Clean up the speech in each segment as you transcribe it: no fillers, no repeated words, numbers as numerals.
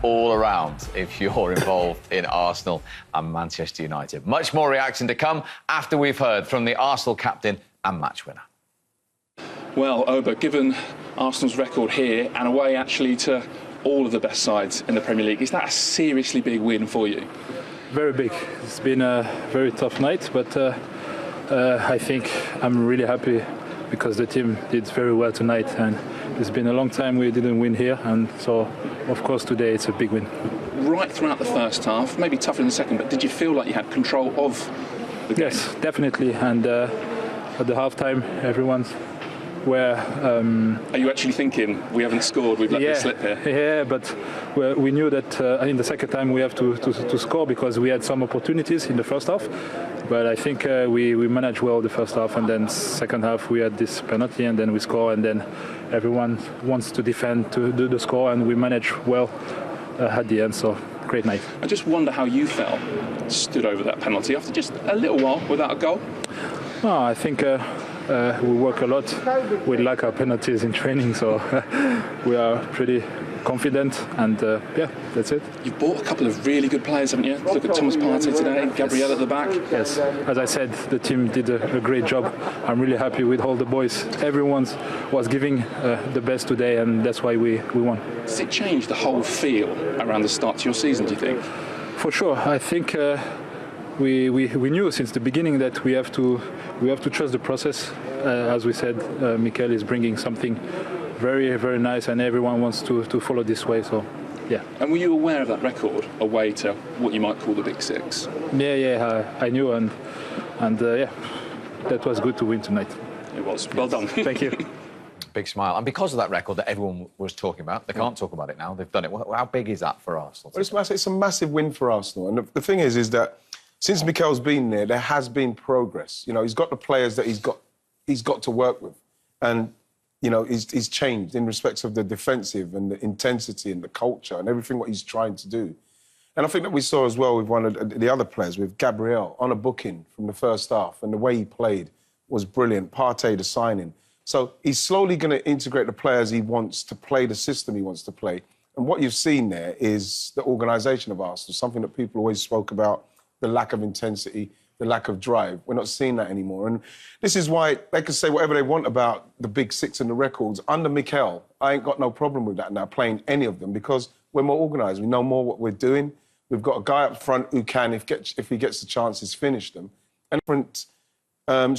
all around if you're involved in Arsenal and Manchester United. Much more reaction to come after we've heard from the Arsenal captain and match winner. Well, Oba, given Arsenal's record here and away actually to all of the best sides in the Premier League, is that a seriously big win for you? Very big. It's been a very tough night, but I think I'm really happy because the team did very well tonight, and it's been a long time we didn't win here, and so of course today it's a big win. Right throughout the first half, maybe tougher in the second, but did you feel like you had control of the game? Yes, definitely, and at the half-time everyone's where... Are you actually thinking, we haven't scored, we've let this slip here? Yeah, but we knew that in the second time we have to score because we had some opportunities in the first half. But I think we managed well the first half, and then second half we had this penalty, and then we score, and then everyone wants to defend to do the score, and we managed well at the end. So great night. I just wonder how you felt stood over that penalty after just a little while without a goal. Oh, I think we work a lot. We like our penalties in training, so we are pretty confident, and yeah, that's it. You've bought a couple of really good players, haven't you? Look at Thomas Partey today, Gabriel at the back. Yes, as I said, the team did a great job. I'm really happy with all the boys. Everyone was giving the best today, and that's why we won. Does it change the whole feel around the start to your season, do you think? For sure. I think we knew since the beginning that we have to trust the process. As we said, Mikel is bringing something very, very nice, and everyone wants to follow this way. So, yeah. And were you aware of that record away to what you might call the Big Six? Yeah, I knew, and yeah, that was good to win tonight. It was. Well done. Thank you. Big smile. And because of that record that everyone was talking about, they can't talk about it now. They've done it. How big is that for Arsenal? Well, it's a massive win for Arsenal. And the thing is that since Mikel's been there has been progress. You know, he's got the players that he's got to work with, and you know, he's changed in respects of the defensive and the intensity and the culture and everything what he's trying to do. And I think that we saw as well with one of the other players, with Gabriel, on a booking from the first half, and the way he played was brilliant. Partey, the signing. So he's slowly going to integrate the players he wants to play, the system he wants to play. And what you've seen there is the organisation of Arsenal, something that people always spoke about, the lack of intensity, the lack of drive. We're not seeing that anymore. And this is why they can say whatever they want about the Big Six and the records. Under Mikel, I ain't got no problem with that now, playing any of them, because we're more organised. We know more what we're doing. We've got a guy up front who can, if he gets the chances, finish them. And different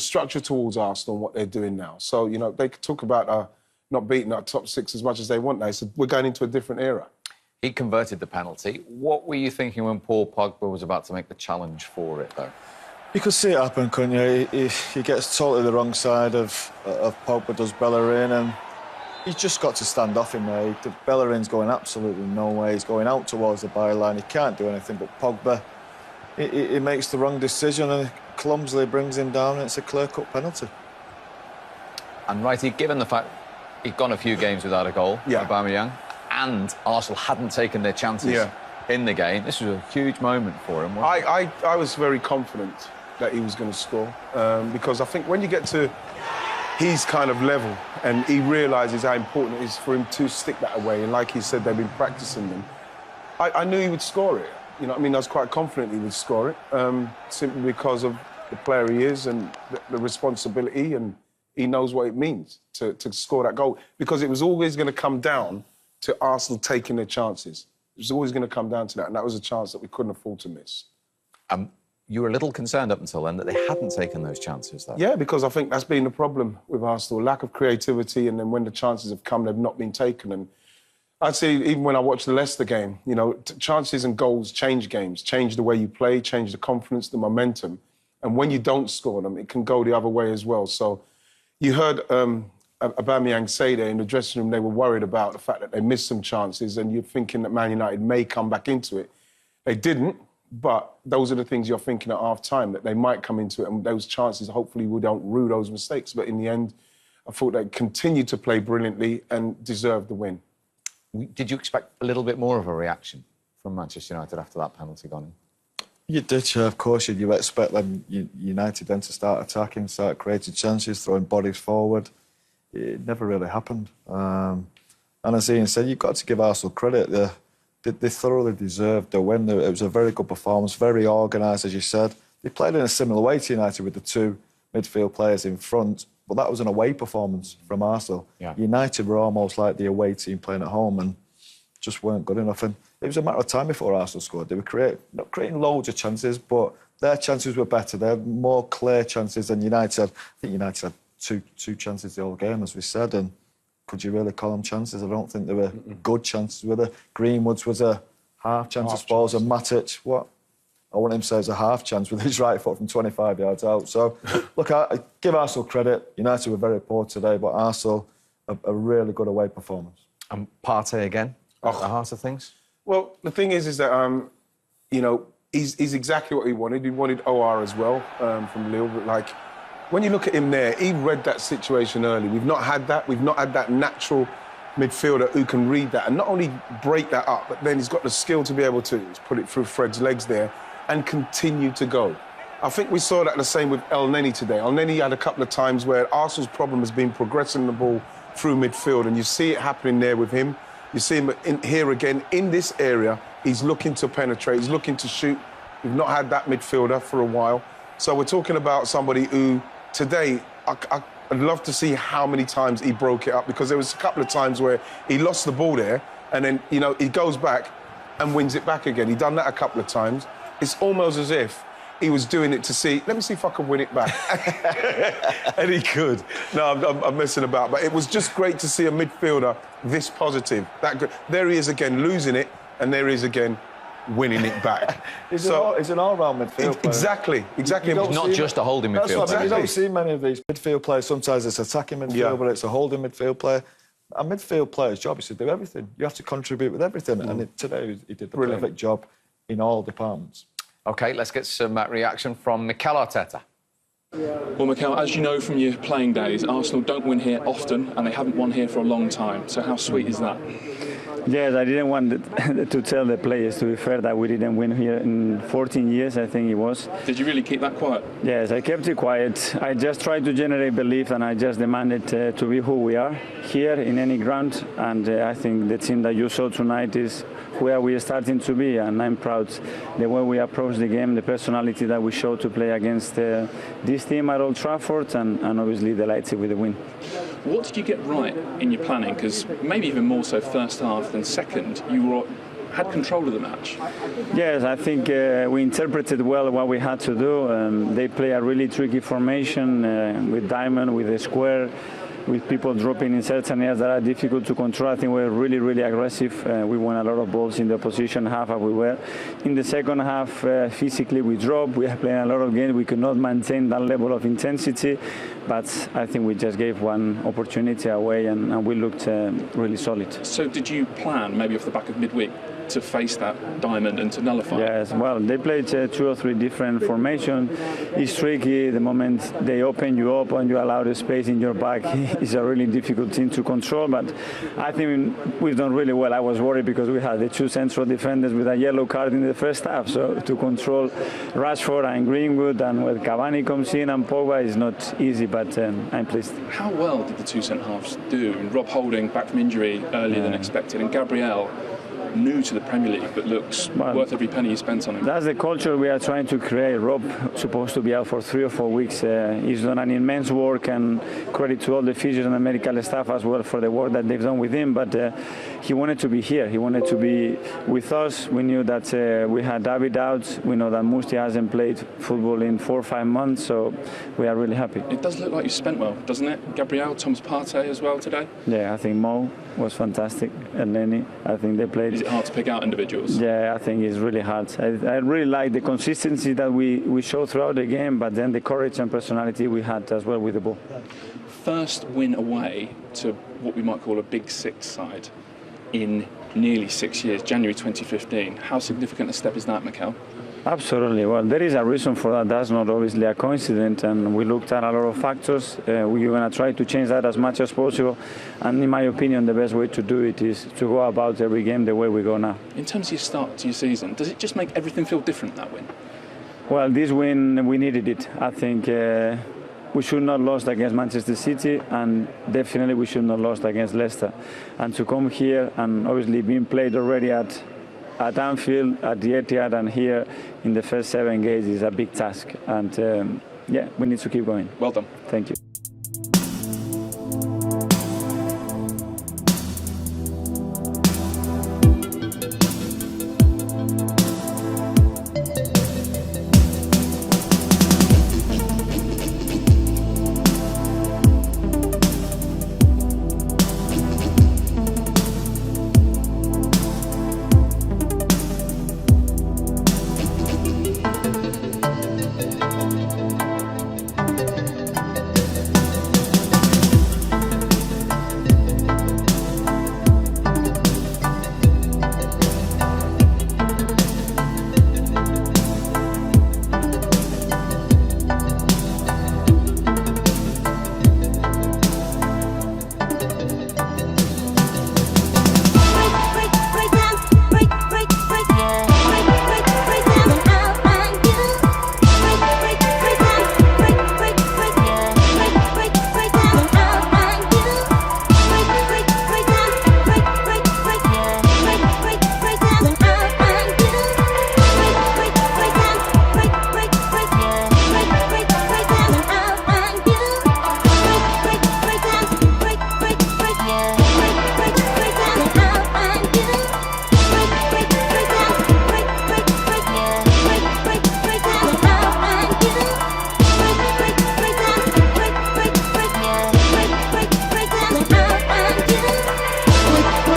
structure towards Arsenal and what they're doing now. So, you know, they could talk about not beating our top six as much as they want now. So we're going into a different era. He converted the penalty. What were you thinking when Paul Pogba was about to make the challenge for it, though? You could see it happen, couldn't you? He gets totally the wrong side of Pogba, does Bellerin, and he's just got to stand off him there. Bellerin's going absolutely nowhere. He's going out towards the byline. He can't do anything, but Pogba, he makes the wrong decision and clumsily brings him down, and it's a clear-cut penalty. And, Righty, given the fact he'd gone a few games without a goal, Aubameyang, and Arsenal hadn't taken their chances in the game, this was a huge moment for him, wasn't it? I was very confident that he was going to score, because I think when you get to his kind of level and he realises how important it is for him to stick that away, and like he said, they've been practising them, I knew he would score it. You know what I mean? I was quite confident he would score it, simply because of the player he is and the responsibility, and he knows what it means to score that goal, because it was always going to come down to Arsenal taking their chances. It was always going to come down to that, and that was a chance that we couldn't afford to miss. You were a little concerned up until then that they hadn't taken those chances, though. Yeah, because I think that's been the problem with Arsenal, lack of creativity, and then when the chances have come, they've not been taken. And I'd say even when I watched the Leicester game, you know, chances and goals change games, change the way you play, change the confidence, the momentum. And when you don't score them, it can go the other way as well. So you heard Aubameyang say there in the dressing room they were worried about the fact that they missed some chances, and you're thinking that Man United may come back into it. They didn't, but those are the things you're thinking at half-time, that they might come into it, and those chances, hopefully, we don't rue those mistakes. But in the end, I thought they continued to play brilliantly and deserved the win. Did you expect a little bit more of a reaction from Manchester United after that penalty gone in? You did, yeah, of course. You expect them, United then to start attacking, start creating chances, throwing bodies forward. It never really happened. And as Ian said, you've got to give Arsenal credit. they thoroughly deserved the win. It was a very good performance, very organised, as you said. They played in a similar way to United with the two midfield players in front, but that was an away performance from Arsenal. Yeah. United were almost like the away team playing at home and just weren't good enough. And it was a matter of time before Arsenal scored. They were not creating loads of chances, but their chances were better. They had more clear chances than United had. I think United had two chances the whole game, as we said, and could you really call them chances? I don't think they were good chances, were they? Greenwood's was a half chance, I suppose, and Matic, what? I want him to say it's a half chance with his right foot from 25 yards out. So, look, I give Arsenal credit. United were very poor today, but Arsenal, a really good away performance. And Partey again, at the heart of things? Well, the thing is that, you know, he's exactly what he wanted. He wanted OR as well from Lille, but, like, when you look at him there, he read that situation early. We've not had that. We've not had that natural midfielder who can read that and not only break that up, but then he's got the skill to be able to put it through Fred's legs there and continue to go. I think we saw that the same with El Neni today. El Neni had a couple of times where Arsenal's problem has been progressing the ball through midfield, and you see it happening there with him. You see him here again in this area. He's looking to penetrate. He's looking to shoot. We've not had that midfielder for a while. So we're talking about somebody who today, I'd love to see how many times he broke it up, because there was a couple of times where he lost the ball there and then, you know, he goes back and wins it back again. He done that a couple of times. It's almost as if he was doing it to see, let me see if I can win it back. And he could. No, I'm messing about. But it was just great to see a midfielder this positive, that good. There he is again, losing it, and there he is again, winning it back. He's an all-round midfield player. Exactly. Not just a holding midfield player. You don't see many of these midfield players. Sometimes it's attacking midfield, but it's a holding midfield player. A midfield player's job is to do everything. You have to contribute with everything. And today he did the perfect job in all departments. OK, let's get some reaction from Mikel Arteta. Well, Mikel, as you know from your playing days, Arsenal don't win here often, and they haven't won here for a long time. So how sweet is that? Yes, I didn't want to tell the players, to be fair, that we didn't win here in 14 years, I think it was. Did you really keep that quiet? Yes, I kept it quiet. I just tried to generate belief, and I just demanded to be who we are here in any ground. And I think the team that you saw tonight is where we are starting to be, and I'm proud the way we approach the game, the personality that we show to play against this team at Old Trafford, and obviously delighted with the win. What did you get right in your planning? Because maybe even more so first half than second, you had control of the match. Yes, I think we interpreted well what we had to do. They play a really tricky formation with diamond, with a square, with people dropping in certain areas that are difficult to control. I think we're really, really aggressive. We won a lot of balls in the opposition half as we were. In the second half, physically we dropped. We are playing a lot of games. We could not maintain that level of intensity, but I think we just gave one opportunity away, and we looked really solid. So did you plan, maybe off the back of midweek, to face that diamond and to nullify? Yes, well, they played 2 or 3 different formations. It's tricky. The moment they open you up and you allow the space in your back, it's a really difficult thing to control. But I think we've done really well. I was worried because we had the 2 central defenders with a yellow card in the first half. So to control Rashford and Greenwood, and when Cavani comes in and Pogba, is not easy, but I'm pleased. How well did the 2 centre-halves do? Rob Holding back from injury earlier than expected, and Gabriel, new to the Premier League, but looks worth every penny you spent on him. That's the culture we are trying to create. Rob supposed to be out for 3 or 4 weeks. He's done an immense work, and credit to all the physios and the medical staff as well for the work that they've done with him. But he wanted to be here. He wanted to be with us. We knew that we had David out. We know that Musti hasn't played football in 4 or 5 months, so we are really happy. It does look like you spent well, doesn't it? Gabriel, Thomas Partey as well today? Yeah, I think Mo was fantastic, and Lenny. I think they played. Is it hard to pick out individuals? Yeah, I think it's really hard. I really like the consistency that we show throughout the game, but then the courage and personality we had as well with the ball. First win away to what we might call a Big Six side in nearly 6 years, January 2015. How significant a step is that, Mikel? Absolutely. Well, there is a reason for that. That's not obviously a coincidence, and we looked at a lot of factors. We're going to try to change that as much as possible, and in my opinion, the best way to do it is to go about every game the way we go now. In terms of your start to your season, does it just make everything feel different, that win? Well, this win, we needed it. I think we should not have lost against Manchester City, and definitely we should not have lost against Leicester. And to come here and obviously being played already at at Anfield, at the Etihad, and here in the first 7 games is a big task. And yeah, we need to keep going. Well done. Thank you.